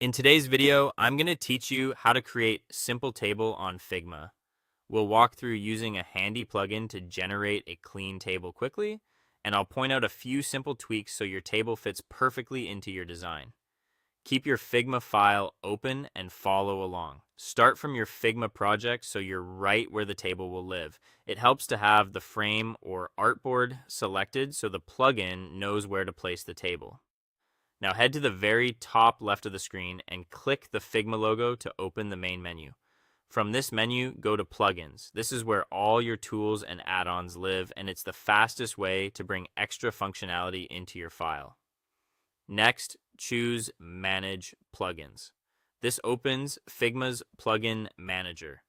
In today's video, I'm going to teach you how to create simple table on Figma. We'll walk through using a handy plugin to generate a clean table quickly, and I'll point out a few simple tweaks so your table fits perfectly into your design. Keep your Figma file open and follow along. Start from your Figma project so you're right where the table will live. It helps to have the frame or artboard selected so the plugin knows where to place the table. Now head to the very top left of the screen and click the Figma logo to open the main menu. From this menu, go to Plugins. This is where all your tools and add-ons live, and it's the fastest way to bring extra functionality into your file. Next, choose Manage Plugins. This opens Figma's Plugin Manager,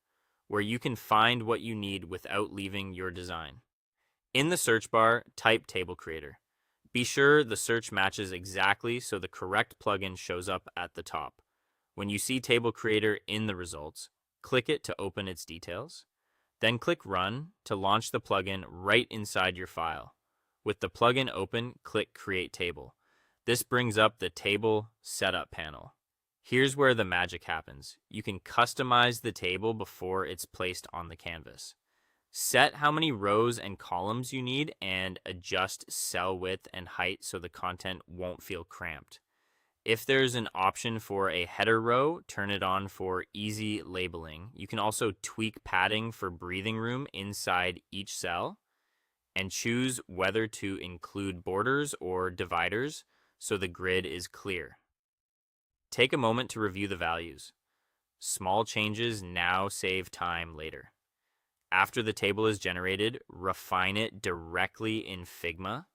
where you can find what you need without leaving your design. In the search bar, type Table Creator. Be sure the search matches exactly so the correct plugin shows up at the top. When you see Table Creator in the results, click it to open its details. Then click Run to launch the plugin right inside your file. With the plugin open, click Create Table. This brings up the Table Setup panel. Here's where the magic happens. You can customize the table before it's placed on the canvas. Set how many rows and columns you need and adjust cell width and height so the content won't feel cramped. If there's an option for a header row, turn it on for easy labeling. You can also tweak padding for breathing room inside each cell and choose whether to include borders or dividers so the grid is clear. Take a moment to review the values. Small changes now save time later. After the table is generated, refine it directly in Figma.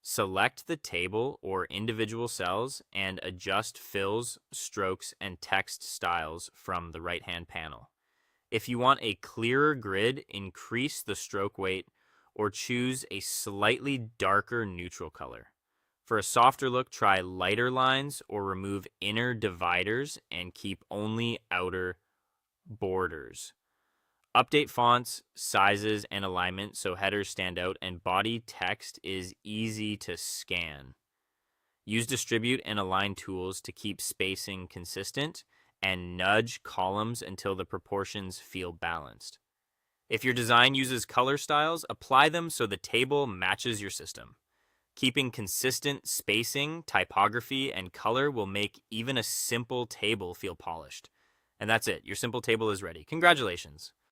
Select the table or individual cells and adjust fills, strokes, and text styles from the right-hand panel. If you want a clearer grid, increase the stroke weight or choose a slightly darker neutral color. For a softer look, try lighter lines or remove inner dividers and keep only outer borders. Update fonts, sizes, and alignment so headers stand out and body text is easy to scan. Use distribute and align tools to keep spacing consistent and nudge columns until the proportions feel balanced. If your design uses color styles, apply them so the table matches your system. Keeping consistent spacing, typography, and color will make even a simple table feel polished. And that's it. Your simple table is ready. Congratulations.